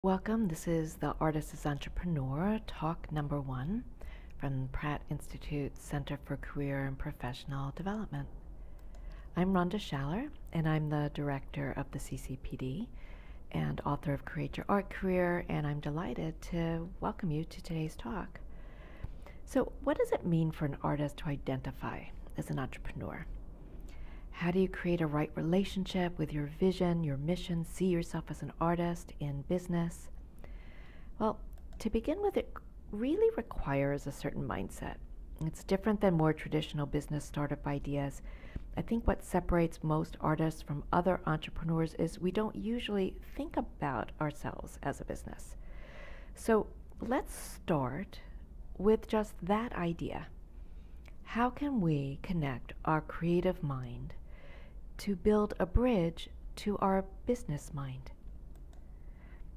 Welcome. This is the Artist as Entrepreneur, talk number 1 from Pratt Institute Center for Career and Professional Development. I'm Rhonda Schaller, and I'm the director of the CCPD and author of Create Your Art Career, and I'm delighted to welcome you to today's talk. So, what does it mean for an artist to identify as an entrepreneur? How do you create a right relationship with your vision, your mission, see yourself as an artist in business? Well, to begin with, it really requires a certain mindset. It's different than more traditional business startup ideas. I think what separates most artists from other entrepreneurs is we don't usually think about ourselves as a business. So let's start with just that idea. How can we connect our creative mind to build a bridge to our business mind?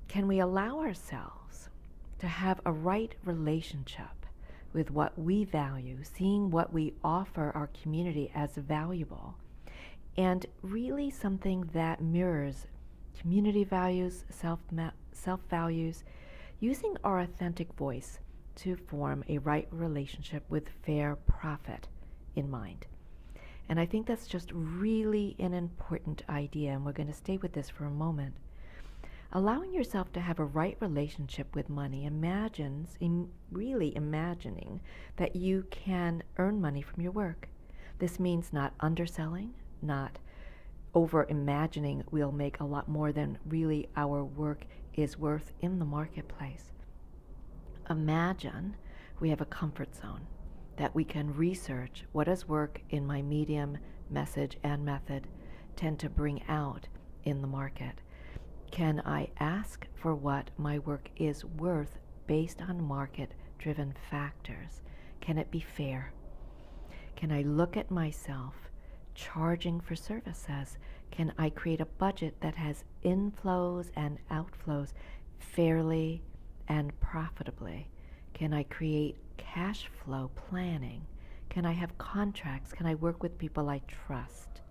Can we allow ourselves to have a right relationship with what we value, seeing what we offer our community as valuable, and really something that mirrors community values, self-values, using our authentic voice to form a right relationship with fair profit in mind? And I think that's just really an important idea, and we're going to stay with this for a moment. Allowing yourself to have a right relationship with money really imagining that you can earn money from your work. This means not underselling, not over imagining we'll make a lot more than really our work is worth in the marketplace. Imagine we have a comfort zone, that we can research what does work in my medium, message, and method tend to bring out in the market. Can I ask for what my work is worth based on market-driven factors? Can it be fair? Can I look at myself charging for services? Can I create a budget that has inflows and outflows fairly and profitably? Can I create cash flow planning? Can I have contracts? Can I work with people I trust?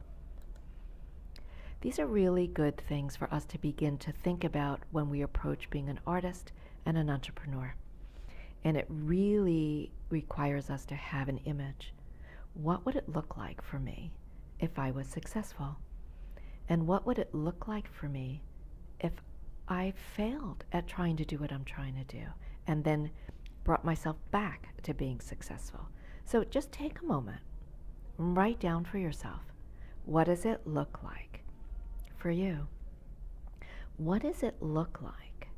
These are really good things for us to begin to think about when we approach being an artist and an entrepreneur. And it really requires us to have an image. What would it look like for me if I was successful? And what would it look like for me if I failed at trying to do what I'm trying to do and then brought myself back to being successful? So just take a moment and write down for yourself, what does it look like for you? What does it look like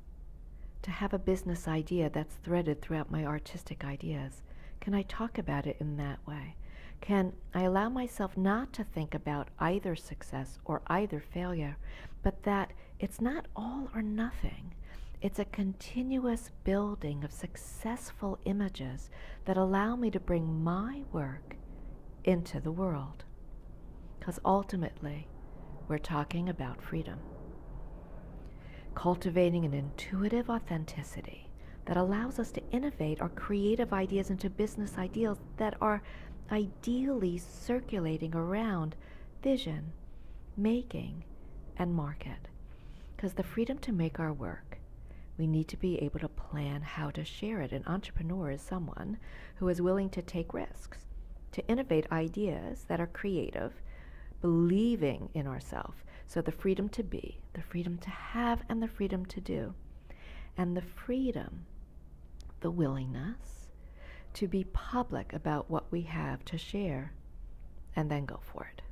to have a business idea that's threaded throughout my artistic ideas? Can I talk about it in that way? Can I allow myself not to think about either success or either failure, but that it's not all or nothing? It's a continuous building of successful images that allow me to bring my work into the world. Because ultimately, we're talking about freedom. Cultivating an intuitive authenticity that allows us to innovate our creative ideas into business ideals that are ideally circulating around vision, making, and market. Because the freedom to make our work, we need to be able to plan how to share it. An entrepreneur is someone who is willing to take risks, to innovate ideas that are creative, believing in ourselves. So the freedom to be, the freedom to have, and the freedom to do. And the freedom, the willingness to be public about what we have to share and then go for it.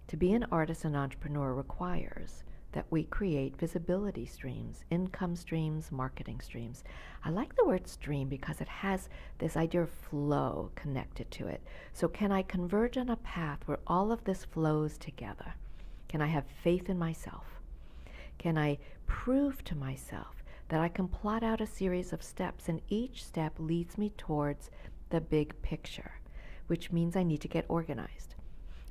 To be an artist and entrepreneur requires that we create visibility streams, income streams, marketing streams. I like the word stream because it has this idea of flow connected to it. So can I converge on a path where all of this flows together? Can I have faith in myself? Can I prove to myself that I can plot out a series of steps and each step leads me towards the big picture, which means I need to get organized.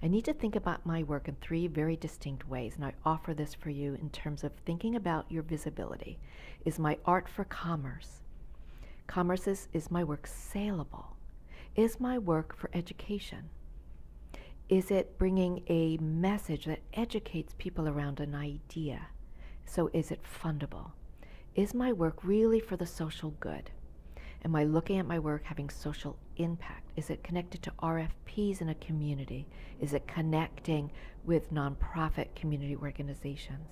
I need to think about my work in 3 very distinct ways, and I offer this for you in terms of thinking about your visibility. Is my art for commerce? Commerce is my work saleable? Is my work for education? Is it bringing a message that educates people around an idea? So is it fundable? Is my work really for the social good? Am I looking at my work having social impact? Is it connected to RFPs in a community? Is it connecting with nonprofit community organizations?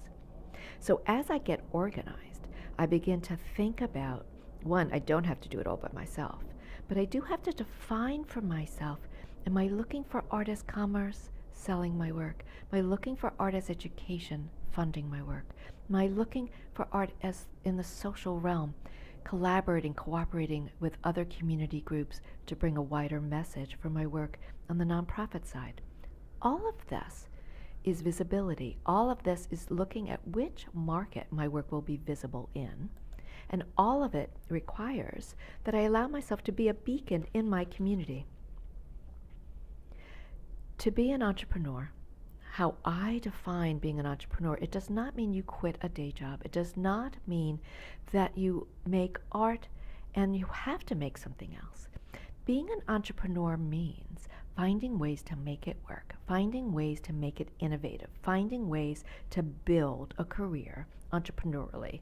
So as I get organized, I begin to think about, one, I don't have to do it all by myself, but I do have to define for myself, am I looking for artist commerce selling my work? Am I looking for artist education funding my work? Am I looking for art as in the social realm, collaborating, cooperating with other community groups to bring a wider message for my work on the nonprofit side? All of this is visibility. All of this is looking at which market my work will be visible in. And all of it requires that I allow myself to be a beacon in my community. To be an entrepreneur, how I define being an entrepreneur, it does not mean you quit a day job. It does not mean that you make art and you have to make something else. Being an entrepreneur means finding ways to make it work, finding ways to make it innovative, finding ways to build a career entrepreneurially,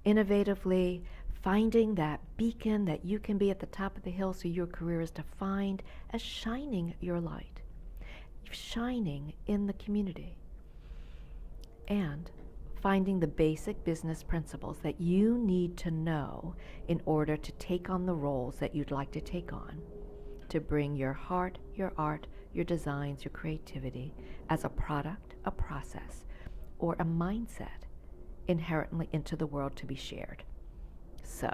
innovatively, finding that beacon that you can be at the top of the hill so your career is defined as shining your light, shining in the community, and finding the basic business principles that you need to know in order to take on the roles that you'd like to take on, to bring your heart, your art, your designs, your creativity as a product, a process, or a mindset inherently into the world to be shared. So,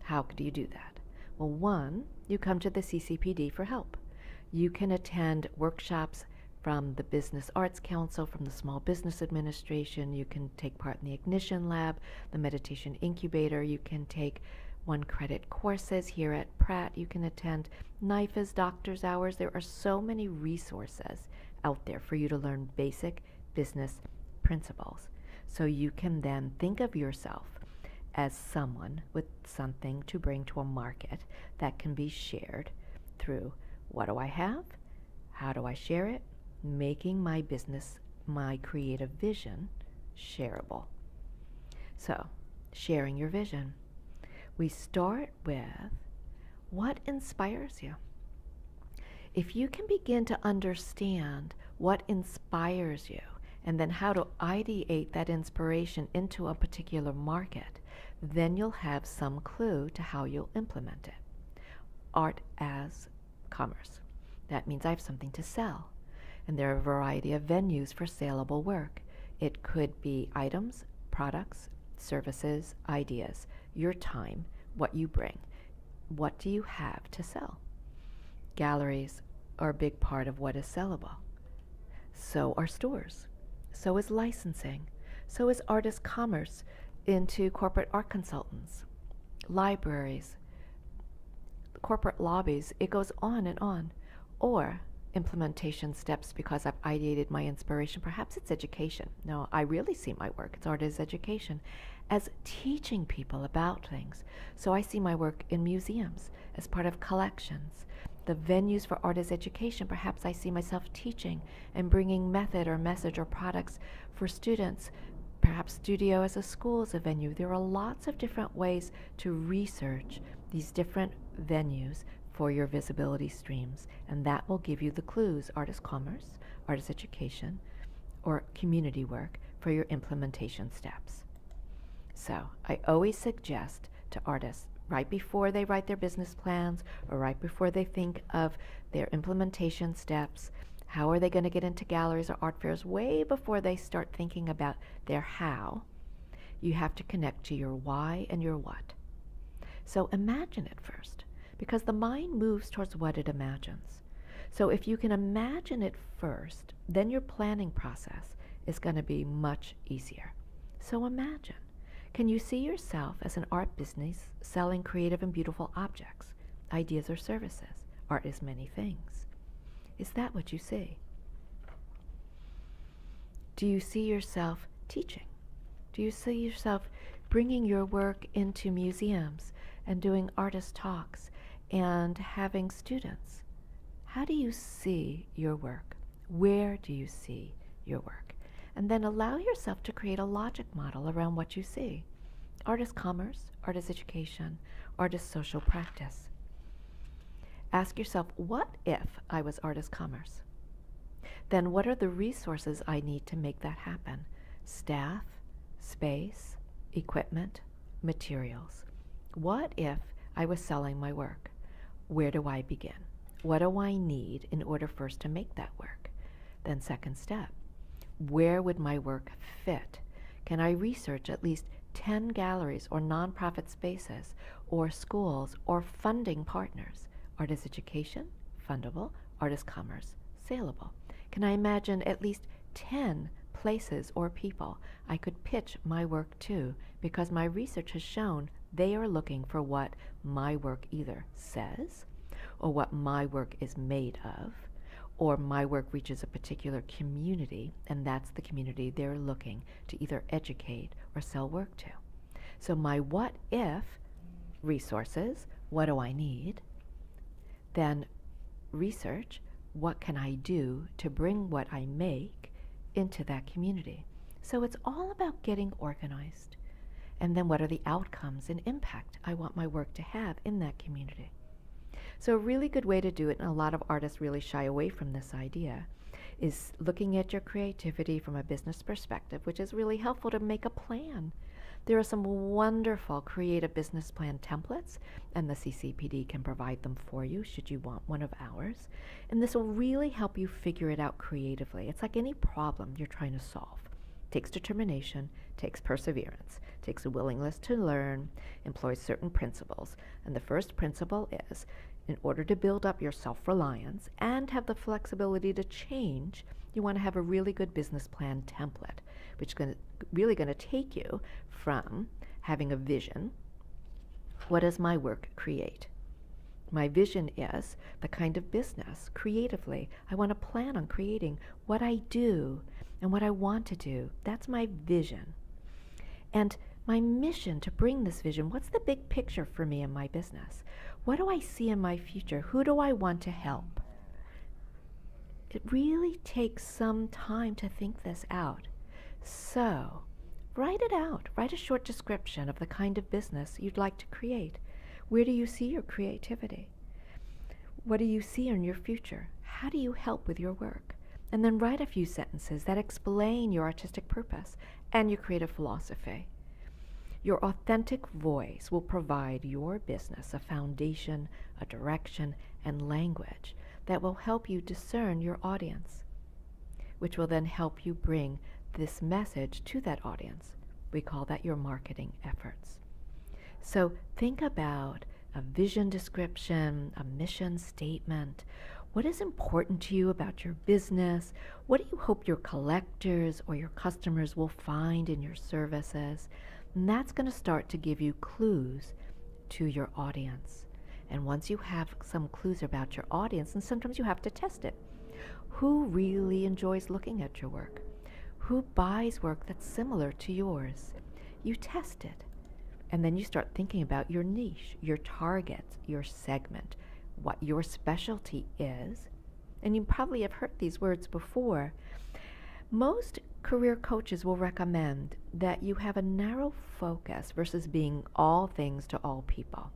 how do you do that? Well, one, you come to the CCPD for help. You can attend workshops from the Business Arts Council, from the Small Business Administration. You can take part in the Ignition Lab, the Meditation Incubator. You can take one-credit courses here at Pratt. You can attend NIFA's Doctor's Hours. There are so many resources out there for you to learn basic business principles. So you can then think of yourself as someone with something to bring to a market that can be shared through what do I have? How do I share it? Making my business, my creative vision, shareable. So, sharing your vision. We start with what inspires you. If you can begin to understand what inspires you and then how to ideate that inspiration into a particular market, then you'll have some clue to how you'll implement it. Art as commerce. That means I have something to sell. And there are a variety of venues for saleable work. It could be items, products, services, ideas, your time, what you bring. What do you have to sell? Galleries are a big part of what is sellable. So are stores. So is licensing. So is artist commerce into corporate art consultants, libraries, corporate lobbies. It goes on and on. Or implementation steps because I've ideated my inspiration. Perhaps it's education. No, I really see my work, it's art as education, as teaching people about things. So I see my work in museums as part of collections. The venues for art as education, perhaps I see myself teaching and bringing method or message or products for students. Perhaps studio as a school is a venue. There are lots of different ways to research these different venues for your visibility streams, and that will give you the clues: artist commerce, artist education, or community work for your implementation steps. So I always suggest to artists, right before they write their business plans or right before they think of their implementation steps, how are they going to get into galleries or art fairs, way before they start thinking about their how, you have to connect to your why and your what. So imagine it first, because the mind moves towards what it imagines. So if you can imagine it first, then your planning process is going to be much easier. So imagine. Can you see yourself as an art business selling creative and beautiful objects, ideas, or services? Art is many things. Is that what you see? Do you see yourself teaching? Do you see yourself bringing your work into museums and doing artist talks and having students? How do you see your work? Where do you see your work? and then allow yourself to create a logic model around what you see. Artist commerce, artist education, artist social practice. Ask yourself, what if I was artist commerce? Then what are the resources I need to make that happen? Staff, space, equipment, materials. What if I was selling my work? Where do I begin? What do I need in order first to make that work? Then second step, where would my work fit? Can I research at least 10 galleries or nonprofit spaces or schools or funding partners? Artist education, fundable. Artist commerce, saleable. Can I imagine at least 10 places or people I could pitch my work to, because my research has shown they are looking for what my work either says, or what my work is made of, or my work reaches a particular community, and that's the community they're looking to either educate or sell work to. So my what if resources, what do I need? Then research, what can I do to bring what I make into that community? So it's all about getting organized. And then what are the outcomes and impact I want my work to have in that community? So a really good way to do it, and a lot of artists really shy away from this idea, is looking at your creativity from a business perspective, which is really helpful to make a plan. There are some wonderful creative business plan templates, and the CCPD can provide them for you should you want one of ours. And this will really help you figure it out creatively. It's like any problem you're trying to solve. It takes determination, takes perseverance, takes a willingness to learn, employs certain principles. And the first principle is, in order to build up your self-reliance and have the flexibility to change, you want to have a really good business plan template, which is really going to take you from having a vision. What does my work create? My vision is the kind of business, creatively, I want to plan on creating what I do and what I want to do. That's my vision. And my mission to bring this vision, what's the big picture for me in my business? What do I see in my future? Who do I want to help? It really takes some time to think this out. So, write it out. Write a short description of the kind of business you'd like to create. Where do you see your creativity? What do you see in your future? How do you help with your work? And then write a few sentences that explain your artistic purpose and your creative philosophy. Your authentic voice will provide your business a foundation, a direction, and language that will help you discern your audience, which will then help you bring this message to that audience. We call that your marketing efforts. So think about a vision description, a mission statement. What is important to you about your business? What do you hope your collectors or your customers will find in your services? And that's going to start to give you clues to your audience. And once you have some clues about your audience, and sometimes you have to test it. Who really enjoys looking at your work? Who buys work that's similar to yours? You test it. And then you start thinking about your niche, your targets, your segment, what your specialty is. And you probably have heard these words before. Most career coaches will recommend that you have a narrow focus versus being all things to all people.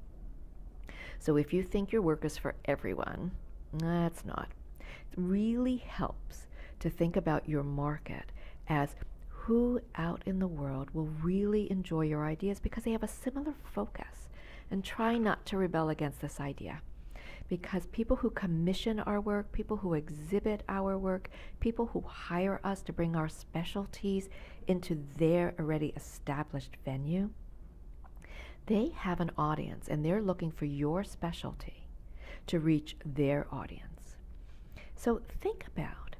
So if you think your work is for everyone, that's not. It really helps to think about your market as who out in the world will really enjoy your ideas because they have a similar focus, and try not to rebel against this idea. Because people who commission our work, people who exhibit our work, people who hire us to bring our specialties into their already established venue, they have an audience and they're looking for your specialty to reach their audience. So think about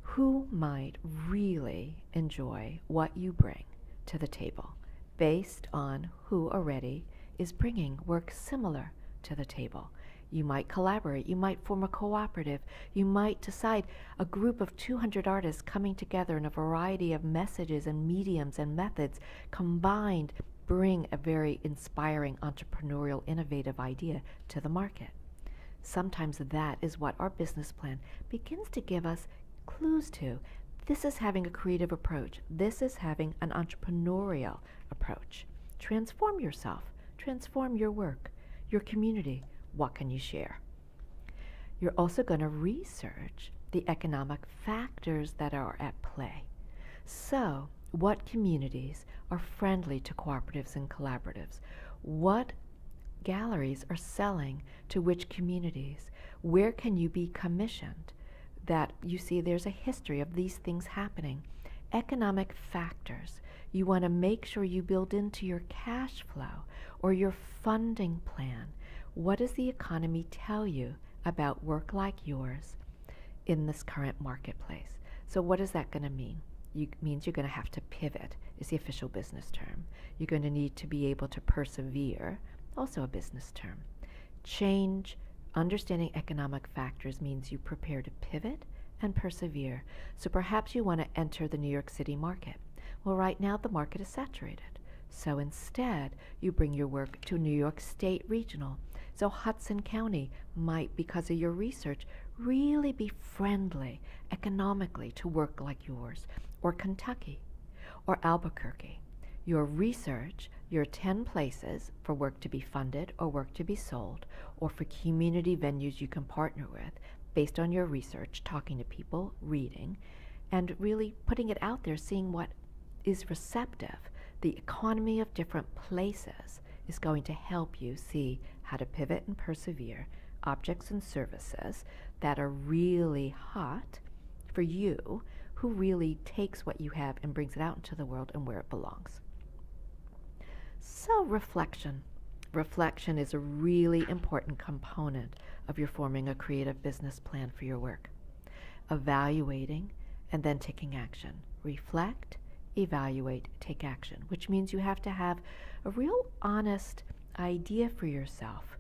who might really enjoy what you bring to the table based on who already is bringing work similar to the table. You might collaborate, you might form a cooperative, you might decide a group of 200 artists coming together in a variety of messages and mediums and methods combined bring a very inspiring, entrepreneurial, innovative idea to the market. Sometimes that is what our business plan begins to give us clues to. This is having a creative approach. This is having an entrepreneurial approach. Transform yourself. Transform your work, your community. What can you share? You're also going to research the economic factors that are at play. So, what communities are friendly to cooperatives and collaboratives? What galleries are selling to which communities? Where can you be commissioned? That you see there's a history of these things happening. Economic factors. You want to make sure you build into your cash flow or your funding plan. What does the economy tell you about work like yours in this current marketplace? So what is that going to mean? It means you're going to have to pivot, is the official business term. You're going to need to be able to persevere, also a business term. Change, understanding economic factors means you prepare to pivot and persevere. So perhaps you want to enter the New York City market. Well, right now the market is saturated. So instead, you bring your work to New York State Regional. So Hudson County might, because of your research, really be friendly economically to work like yours, or Kentucky, or Albuquerque. Your research, your 10 places for work to be funded or work to be sold, or for community venues you can partner with, based on your research, talking to people, reading, and really putting it out there, seeing what is receptive. The economy of different places is going to help you see how to pivot and persevere objects and services that are really hot for you, who really takes what you have and brings it out into the world and where it belongs. So reflection. Reflection is a really important component of your forming a creative business plan for your work. Evaluating and then taking action. Reflect, evaluate, take action, which means you have to have a real honest idea for yourself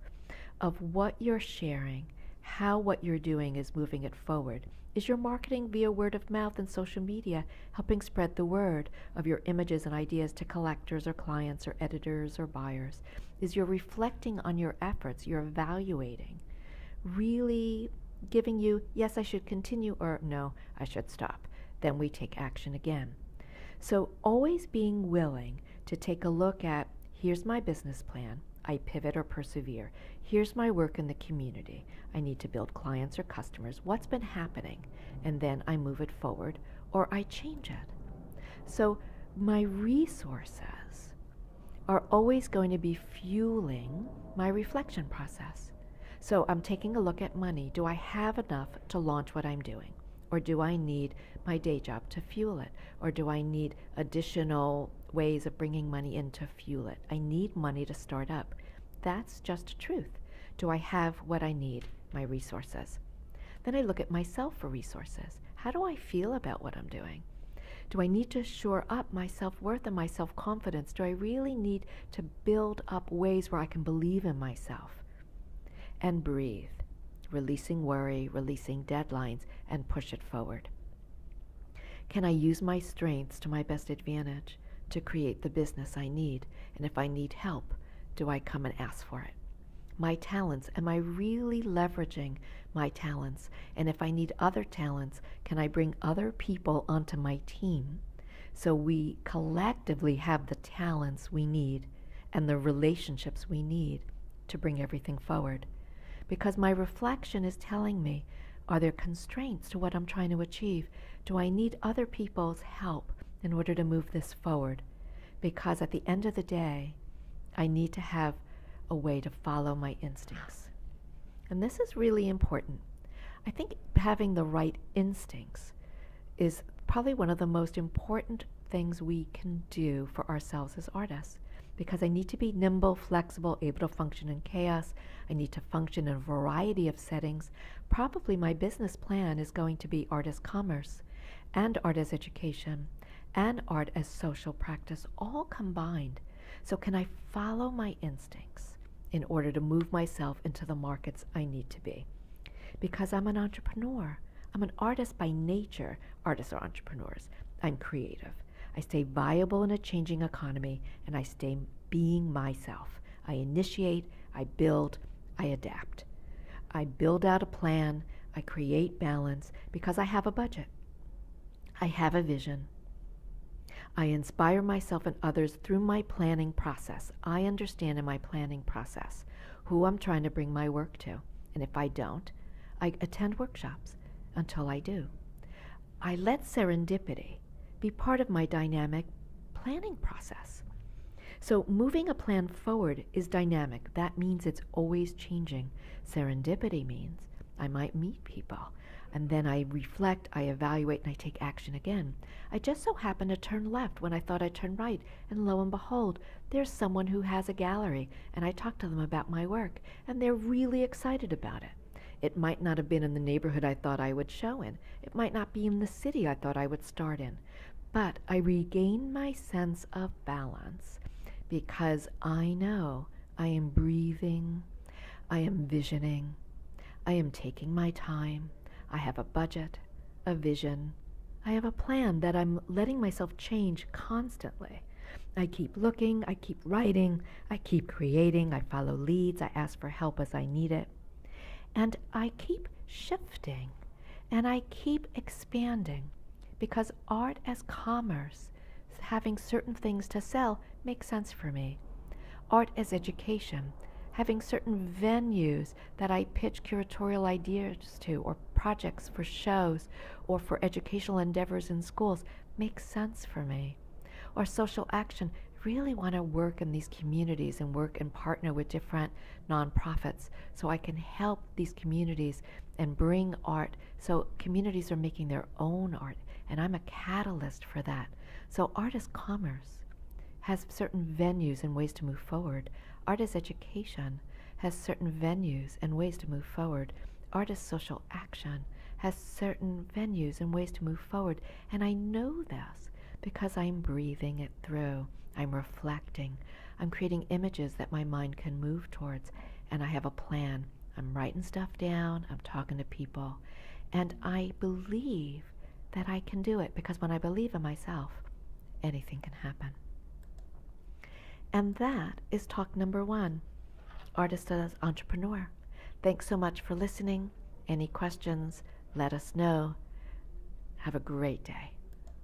of what you're sharing, how what you're doing is moving it forward. Is your marketing via word of mouth and social media helping spread the word of your images and ideas to collectors or clients or editors or buyers? Is your reflecting on your efforts, your evaluating, really giving you, yes, I should continue, or no, I should stop? Then we take action again. So always being willing to take a look at, here's my business plan, I pivot or persevere. Here's my work in the community. I need to build clients or customers. What's been happening? And then I move it forward or I change it. So my resources are always going to be fueling my reflection process. So I'm taking a look at money. Do I have enough to launch what I'm doing? Or do I need my day job to fuel it? Or do I need additional ways of bringing money in to fuel it? I need money to start up. That's just truth. Do I have what I need, my resources? Then I look at myself for resources. How do I feel about what I'm doing? Do I need to shore up my self-worth and my self-confidence? Do I really need to build up ways where I can believe in myself? And breathe, releasing worry, releasing deadlines, and push it forward. Can I use my strengths to my best advantage to create the business I need? And if I need help, do I come and ask for it? My talents, am I really leveraging my talents? And if I need other talents, can I bring other people onto my team so we collectively have the talents we need and the relationships we need to bring everything forward? Because my reflection is telling me, are there constraints to what I'm trying to achieve? Do I need other people's help in order to move this forward? Because at the end of the day, I need to have a way to follow my instincts. And this is really important. I think having the right instincts is probably one of the most important things we can do for ourselves as artists. Because I need to be nimble, flexible, able to function in chaos. I need to function in a variety of settings. Probably my business plan is going to be art as commerce and art as education and art as social practice, all combined. So can I follow my instincts in order to move myself into the markets I need to be? Because I'm an entrepreneur. I'm an artist by nature. Artists are entrepreneurs. I'm creative. I stay viable in a changing economy, and I stay being myself. I initiate, I build, I adapt. I build out a plan, I create balance because I have a budget. I have a vision. I inspire myself and others through my planning process. I understand in my planning process who I'm trying to bring my work to. And if I don't, I attend workshops until I do. I let serendipity be part of my dynamic planning process. So moving a plan forward is dynamic. That means it's always changing. Serendipity means I might meet people, and then I reflect, I evaluate, and I take action again. I just so happened to turn left when I thought I'd turn right, and lo and behold, there's someone who has a gallery, and I talk to them about my work, and they're really excited about it. It might not have been in the neighborhood I thought I would show in. It might not be in the city I thought I would start in. But I regain my sense of balance because I know I am breathing, I am visioning, I am taking my time, I have a budget, a vision, I have a plan that I'm letting myself change constantly. I keep looking, I keep writing, I keep creating, I follow leads, I ask for help as I need it. And I keep shifting and I keep expanding because art as commerce, having certain things to sell, makes sense for me. Art as education, having certain venues that I pitch curatorial ideas to or projects for shows or for educational endeavors in schools, makes sense for me. Or social action, really want to work in these communities and work and partner with different nonprofits so I can help these communities and bring art. So communities are making their own art, and I'm a catalyst for that. So art as commerce has certain venues and ways to move forward. Art as education has certain venues and ways to move forward. Art as social action has certain venues and ways to move forward. And I know this because I'm breathing it through. I'm reflecting. I'm creating images that my mind can move towards. And I have a plan. I'm writing stuff down. I'm talking to people. And I believe that I can do it because when I believe in myself, anything can happen. And that is talk number 1, Artist as Entrepreneur. Thanks so much for listening. Any questions, let us know. Have a great day.